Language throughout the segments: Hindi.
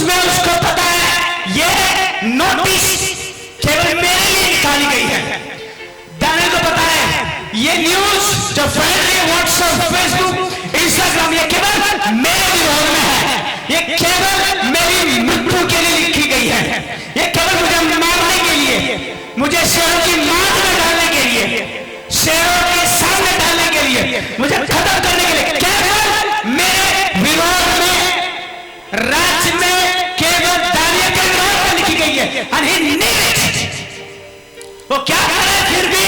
उसमें उसको पता है ये नोटिस केवल मेरे लिए निकाली गई है। दानियल को पता है ये न्यूज जो फैल रही है व्हाट्सएप, फेसबुक, इंस्टाग्राम, ये केवल मेरे विरोध में है, ये केवल मेरी मृत्यु के लिए लिखी गई है, ये केवल मुझे मारने के लिए, मुझे शेरों की मार में डालने के लिए, शेरों के सामने डालने के लिए, मुझे खत्म करने के लिए, केवल मेरे विरोध में, राज्य में केवल दानियल के विरोध में लिखी गई है। And he knew it। वो क्या कर रहा है फिर भी?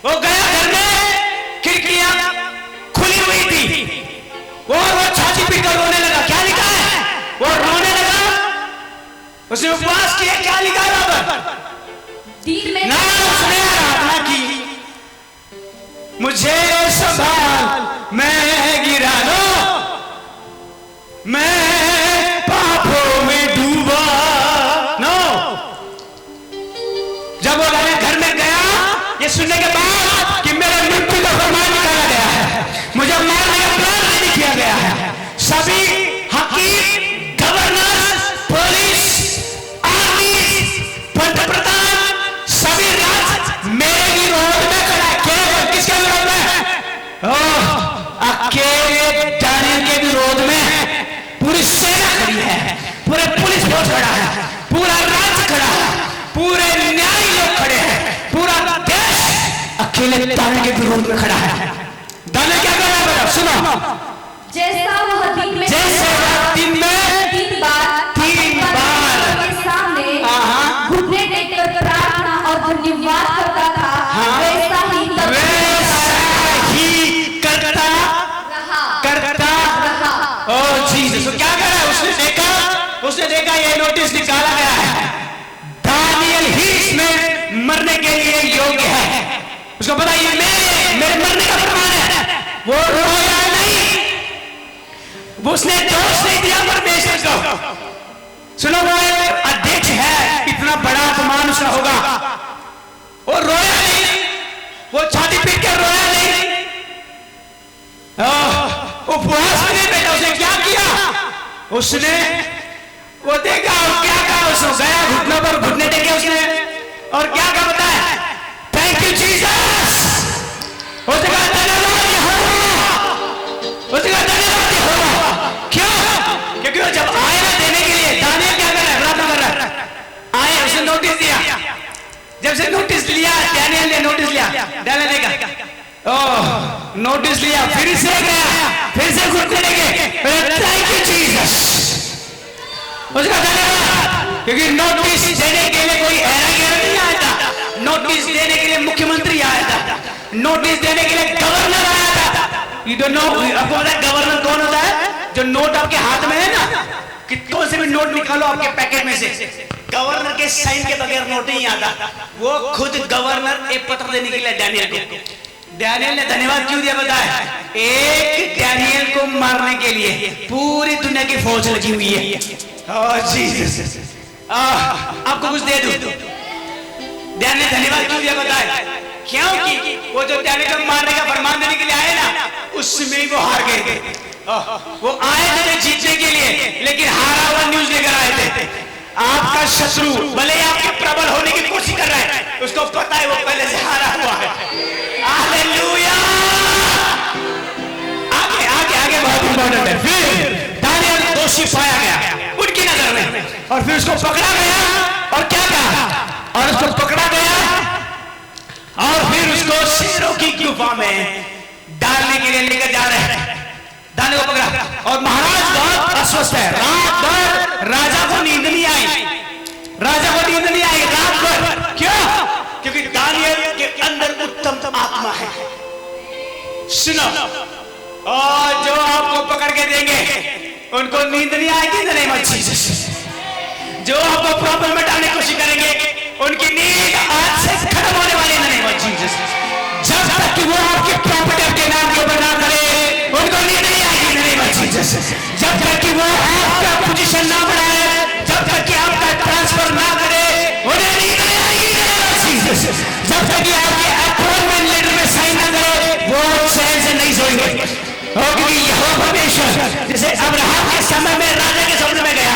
वो गया घर में, खिड़कियां खुली हुई थी, वो छाती पीट कर रोने लगा। क्या लिखा है? वो रोने लगा, उसने उपवास किया। क्या लिखा है वहां पर? ना उसने आराधना की, मुझे संभाल, मैं गिरा लो, मैं पापों में डूबा। नो, जब वो घर में गया ये सुनने के बाद कि मेरे मृत्यु का फरमान निकाला गया है, मुझे मारने का प्लान रेडी किया गया है, सभी हकीम, गवर्नर, पुलिस, आर्मी, पंतप्रधान, सभी राज मेरे विरोध में खड़ा है। केवल किसके विरोध में? अकेले दानियल के विरोध में पूरी सेना खड़ी है, पूरे पुलिस फोर्स खड़ा है, पूरा राज्य खड़ा है, पूरे न्यायी लोग खड़े हैं, पूरा देश अकेले दानियल के विरोध में खड़ा है। दानियल क्या कर रहा है? सुनो, जैसा वह दिन में 3 बार सामने घुटने टेककर प्रार्थना और धन्यवाद करता था, वैसा ही करता रहा। ओह जीसस, क्या कर रहा है? उसने देखा ये नोटिस निकाला गया है, दानियल ही इसमें मरने के लिए योग्य है। उसको पता ये मेरे मरने का प्रमाण है। वो रोया नहीं, उसने दोष नहीं दिया परमेश्वर को। सुनो, वो अध्यक्ष है, इतना बड़ा अपमान उसका होगा, वो रोया नहीं, वो छाती पीट कर रोया नहीं, उपवास में नहीं बैठा। उसने क्या किया? उसने वो देखा और क्या कहा? उसने गया घुटनों पर घुटने टेके उसने, और क्या कहा पता है? Thank you Jesus. उसने कहा धन्यवाद यहोवा, उसने कहा धन्यवाद यहोवा। क्यों? क्योंकि वो जब आया देने के लिए, दानियल क्या कर रहा है? प्रार्थना कर रहा है। आए, उसने नोटिस दिया, जब से नोटिस लिया दानियल ने, नोटिस लिया, दानियल ने कहा ओह नोटिस लिया, फिर से गया, फिर से घुटने लगे, थैंक यू जीसस। उसका धन्यवाद, क्योंकि नोटिस देने के लिए कोई ऐरा नहीं आया था, नोटिस देने के लिए मुख्यमंत्री आया था, नोटिस देने के लिए गवर्नर आया था। यू डोंट नो, आपको पता है गवर्नर कौन होता है? जो नोट आपके हाथ में है ना, कि कौन से भी नोट निकालो आपके पैकेट में से, गवर्नर के साइन के बगैर नोट नहीं आता। वो खुद गवर्नर एक पत्र देने के लिए दानियल को, दानियल ने धन्यवाद क्यों दिया बताया? एक दानियल को मारने के लिए पूरी दुनिया की फौज लगी हुई है। ओह जीसस, आपको कुछ दे दूं? दानियल ने धन्यवाद क्यों दिया बताया? क्योंकि वो जो दानियल को मारने का फरमान देने के लिए आए ना, उसमें ही वो हार गए थे। वो आए थे जीतने के लिए, लेकिन हारा हुआ न्यूज लेकर आए थे। आपका शत्रु भले ही आपके प्रबल होने की कोशिश कर रहा है, उसको पता है वो पहले से हारा हुआ है। हालेलुया। आगे आगे आगे बहुत इंपॉर्टेंट है। फिर दानियल दोषी पाया गया उनकी नजर में, और फिर उसको पकड़ा गया, और क्या कहा? और उसको पकड़ा गया, और फिर उसको शेरों की गुफा में डालने के लिए लेकर जा रहे हैं। दानियल को पकड़ा, और महाराज बहुत अस्वस्थ है, रात भर राजा को नींद नहीं आई, राजा को नींद नहीं आई रात भर। क्यों? क्योंकि दानियल के अंदर उत्तम आत्मा है। सुनो, और जो आपको पकड़ के देंगे उनको नींद नहीं आएगी in the name of Jesus. जो आपको प्रॉब्लम में डालने की कोशिश करेंगे उनकी नींद आज से खत्म होने वाली in the name of Jesus. जब तक कि वो आपकी प्रॉपर्टी आपके नाम के ऊपर ना करे, उनको नींद नहीं आएगी in the name of Jesus. जब तक कि वो आपका पोजीशन ना बढ़ाए, जब तक कि आपका ट्रांसफर ना करे, उन्हें नींद नहीं आएगी in the name of Jesus. जब तक कि आपके अपॉइंटमेंट लेटर में साइन ना करे, वो चैन से नहीं सोएंगे। क्योंकि यहोवा परमेश्वर जैसे अब्राहम के समय में राजा के सपने में गया,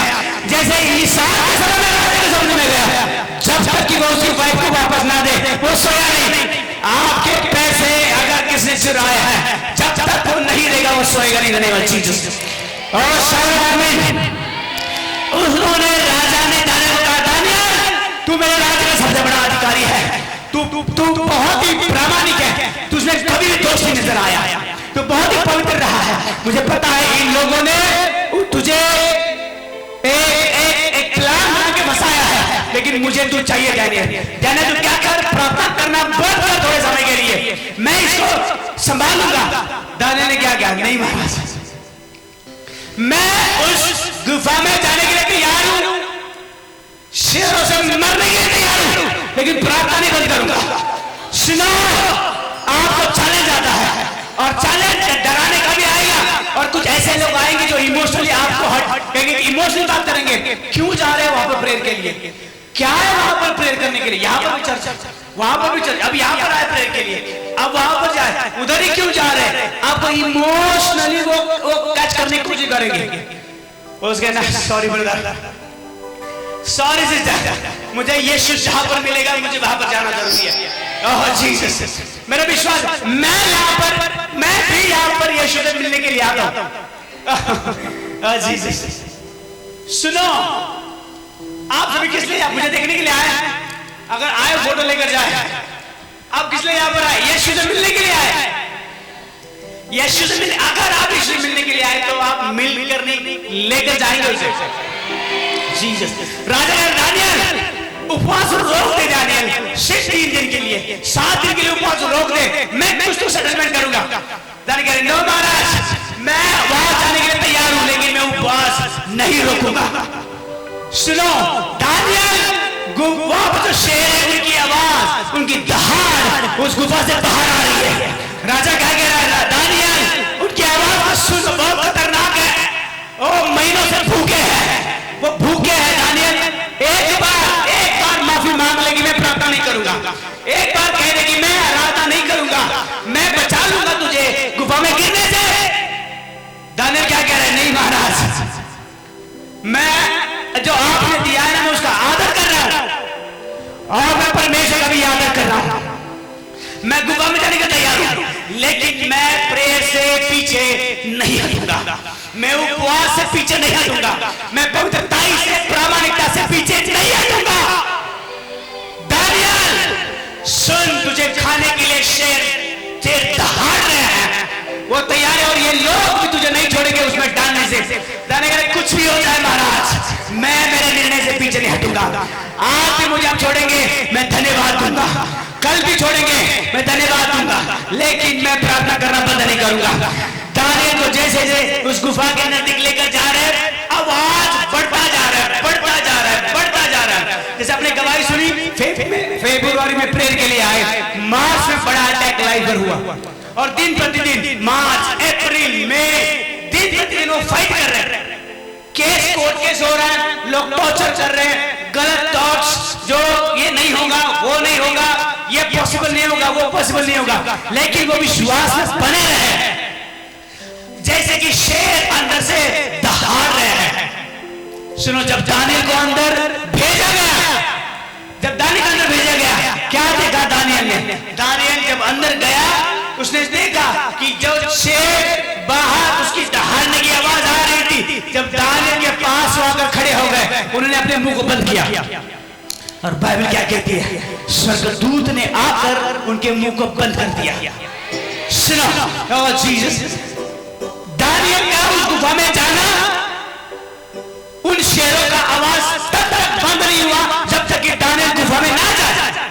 चुराया है, जब तक वो नहीं देगा वो सोएगा नहीं। देने वाली चीज और उन्होंने राजा ने दानियल को कहा, दानियल तू मेरे राज्य का सबसे बड़ा अधिकारी है, तू बहुत ही प्रामाणिक है, तुझमें कभी भी दोष नहीं नजर आया, तू बहुत ही पवित्र रहा है। मुझे पता है इन लोगों ने तुझे एक प्लान बना के फंसाया है, लेकिन मुझे तू चाहिए दानियल। तू क्या कर, प्रार्थना करना बंद कर थोड़े समय के लिए, मैं इसको संभालूंगा। दानियल ने क्या किया, नहीं महाराज मैं उस गुफा में जाने के लिए तैयार हूं, शेरों से मरने के लिए तैयार हूं, लेकिन प्रार्थना नहीं बंद करूंगा। सुनो, आपको चैलेंज आता है और चैलेंज डराने का भी आएगा, और कुछ ऐसे लोग आएंगे जो इमोशनली आपको हट कहेंगे, इमोशनल बात करेंगे, क्यों जा रहे हैं वहां पर प्रेयर के लिए, क्या है वहां पर प्रेयर करने के लिए, यहाँ पर भी चर्चा, वहां पर भी चर्चा, अब यहाँ पर आए प्रेयर के लिए, अब वहां पर जाए, उधर ही क्यों जा रहे हैं, आपको इमोशनली वो कैच करने की कोशिश करेंगे। उसके ना सॉरी ब्रदर, सॉरी सिस्टर, मुझे यीशु जहां पर मिलेगा मुझे वहां पर जाना जरूरी है। ओह जीसस, मेरा विश्वास, मैं भी यहाँ पर यीशु से मिलने के लिए आता हूँ। जीसस, सुनो, आप सभी किस लिए मुझे देखने के लिए आए हैं? अगर आए फोटो लेकर जाए, आप किस लिए यहाँ पर आए? यीशु से मिलने के लिए आए। यीशु से मिलने, अगर आप यीशु से मिलने के लिए आए तो आप मिल करने लेकर जाएंगे उसे। जीसस, राजा दानियल उपवास रोक दे, दानियल सिर्फ 3 दिन के लिए, 7 दिन के लिए उपवास रोक दे, मैं कुछ तो सेटलमेंट करूंगा। दानियल नो महाराज, मैं वहां जाने के लिए तैयार हूं, लेकिन मैं उपवास नहीं रोकूंगा। सुनो, दानियल वहां पर जो शेर है, उनकी आवाज, उनकी दहाड़ उस गुफा से बाहर आ रही है। राजा क्या कह रहा है, दानियल उनकी आवाज सुनो, बहुत खतरनाक है, ओ महीनों से भूखे हैं, वो भूखे हैं। दानियल एक बार माफी मांग लेगी, मैं प्रार्थना नहीं करूंगा, एक बार कह देगी मैं आराधना नहीं करूंगा, मैं बचा लूंगा तुझे गुफा में गिरने से। दानियल क्या कह रहे हैं, नहीं महाराज, मैं जो आपने दिया है ना, मैं उसका आदर कर रहा हूं, और मैं परमेश्वर का भी आदर कर रहा हूं, मैं गुफा में जाने का तैयार हूं, लेकिन मैं प्रेयर से पीछे नहीं हटूंगा, मैं उपवास से पीछे नहीं हटूंगा, मैं पवित्रता से, प्रामाणिकता से पीछे नहीं हटूंगा। दानियल सुन, तुझे खाने के लिए शेर दहाड़ रहे हैं, वो तैयार है, और ये लोग भी तुझे नहीं छोड़ेंगे उसमें डालने से। दानियल कुछ भी हो जाए महाराज, मैं मेरे निर्णय से पीछे नहीं हटूंगा। आज भी मुझे आप छोड़ेंगे, मैं धन्यवाद दूंगा, कल भी छोड़ेंगे, मैं धन्यवाद दूंगा, लेकिन मैं प्रार्थना करना बंद नहीं करूंगा। दानियल को जैसे जैसे उस गुफा के नजदीक लेकर जा रहे हैं, आवाज बढ़ता जा रहा है, बढ़ता जा रहा है, बढ़ता जा रहा है। जैसे आपने गवाही सुनी, फरवरी में प्रेयर के लिए आए, मार्च में बड़ा अटैक लाइव पर हुआ, और दिन प्रतिदिन मार्च, अप्रैल, मई, दिन प्रतिदिन वो फाइट कर रहे हैं, केस कोर्ट केस हो रहा है, लोग टॉर्चर कर रहे हैं, गलत थॉट्स, जो ये नहीं होगा, वो नहीं होगा, ये पॉसिबल नहीं होगा, वो पॉसिबल नहीं होगा, लेकिन वो विश्वास में बने रहे, जैसे कि शेर अंदर से दहाड़ रहे हैं। सुनो, जब दानियल को अंदर भेजा गया, जब दानियल को अंदर भेजा गया, क्या देखा दानियल ने? दानियल जब अंदर गया, उसने देखा कि जो शेर बाहर उसकी दहाड़ने की आवाज आ रही थी, जब दानियल के पास आकर खड़े हो गए, उन्होंने अपने मुंह को बंद किया, और बाइबल क्या कहती है, स्वर्गदूत ने आकर उनके मुंह को बंद कर दिया। सुनो, ओह जीसस, दानियल का उस गुफा में जाना, उन शेरों का आवाज तब तक बंद नहीं हुआ जब तक कि दानियल गुफा में ना जाए।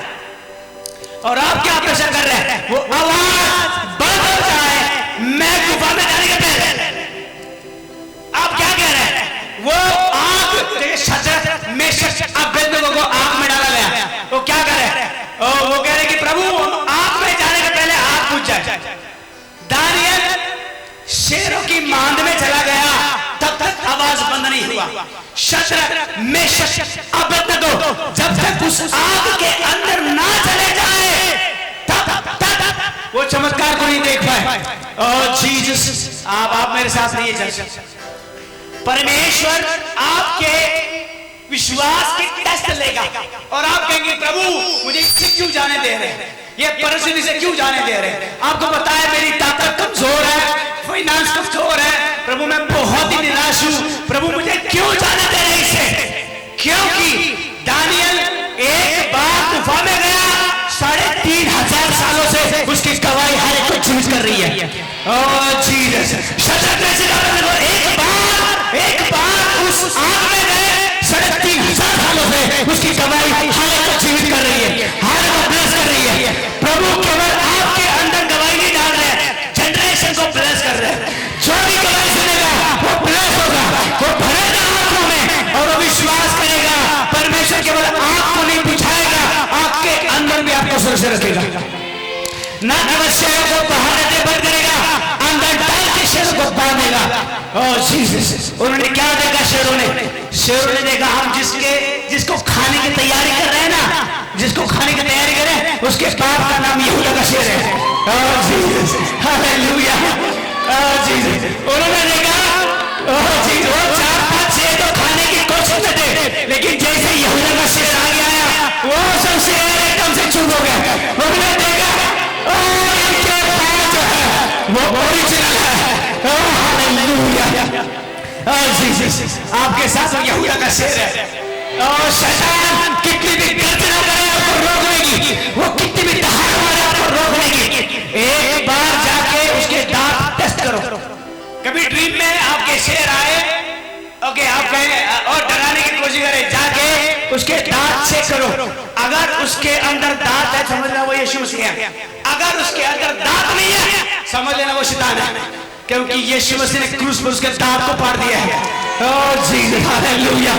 और आप क्या अपेक्षा कर रहे हैं, वो आवाज बंद हो जाए मैं गुफा में जाने के पहले? आप क्या कह रहे हैं, वो आग शद्रक मेशक अबेदनगो को आग में डाला गया, वो क्या कर रहे हैं, वो कह रहे कि प्रभु आग में जाने के पहले आग बुझ जाए। दानियल शेरों की मांद में चला गया, तब तक आवाज बंद नहीं हुआ। शद्रक मेशक अबेदनगो जब तक उस आग के अंदर ना चले जाए, तब वो चमत्कार को नहीं देख पाए। ओह जीसस, आप मेरे साथ नहीं चल सकते। परमेश्वर आपके विश्वास की टेस्ट लेगा, और आप कहेंगे प्रभु मुझे इससे क्यों जाने दे रहे हैं, ये परिस्थिति से क्यों जाने दे रहे हैं? आपको पता है मेरी ताकत कमजोर है, फाइनेंस कमजोर है, प्रभु मैं बहुत ही निराश हूं, प्रभु मुझे क्यों जाने दे रहे इसे? क्योंकि दानियल एक बार गुफा में गया, 3500 सालों से उसकी गवाही हर एक को जीवित कर रही है। ओह जीसस, एक बार उस आग में गए, 3500 सालों से उसकी गवाही हर एक को जीवित कर रही है, हर एक को ब्लेस कर रही है। प्रभु केवल आपके अंदर गवाही नहीं डाल रहे हैं, जनरेशन को ब्लेस कर रहे हैं। जो भी गवाही सुनेगा वो ब्लेस होगा, वो भरेगा आंखों में और वो विश्वास करेगा। परमेश्वर केवल आपको नहीं बुझाएगा, आपके अंदर भी आपको सुरक्षित रखेगा। ना केवल शेरों को बाहर रहते बंद करेगा, अंदर डाल के शेरों को बांधेगा। ओह जीसस, उन्होंने क्या देखा? शेरों ने देखा हम जिसको खाने की तैयारी कर रहे हैं ना, जिसको खाने की तैयारी करें, उसके बाप का नाम यहूदा का शेर है। ओह जीसस, हालेलुया। ओह जीसस, उन्होंने देखा, ओह जीसस, वो 4-5 शेर तो खाने की कोशिश में थे, लेकिन जैसे यहूदा का शेर आगे आया, वो सब शेर एकदम से चुप हो गया। उन्होंने देखा इनके पास जो है वो ओरिजिनल है। Oh hallelujah. ओह जीसस, आपके साथ यहूदा का शेर है। और शैतान कितनी भी गर्जना करे आपको रोकने की, वो कितनी भी दहाड़ मारे आपको रोकने की, एक बार जाके उसके दांत टेस्ट करो। कभी ड्रीम में आपके शेर आए, ओके, आप कहें और डराने की कोशिश करें, जाके उसके दांत चेक करो। अगर उसके अंदर दांत है, समझ लेना वो यीशु मसीह है। अगर उसके अंदर दांत नहीं है, समझ लेना वो शैतान है, क्योंकि यीशु मसीह ने क्रूस पर उसके दांत को फाड़ दिया है। ओह जीसस, हालेलुया।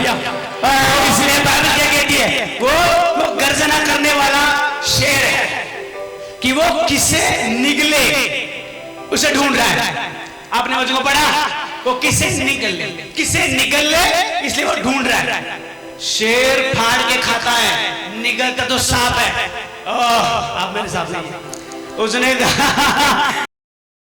इसलिए बाइबल क्या कहती है? वो गर्जना करने वाला शेर है कि वो किसे निगले उसे ढूंढ रहा है। आपने मुझको पढ़ा, वो किसे निगल ले इसलिए वो ढूंढ रहा है। शेर फाड़ के खाता है, निगलता तो सांप है। ओह, आप मेरे साथ नहीं, उसने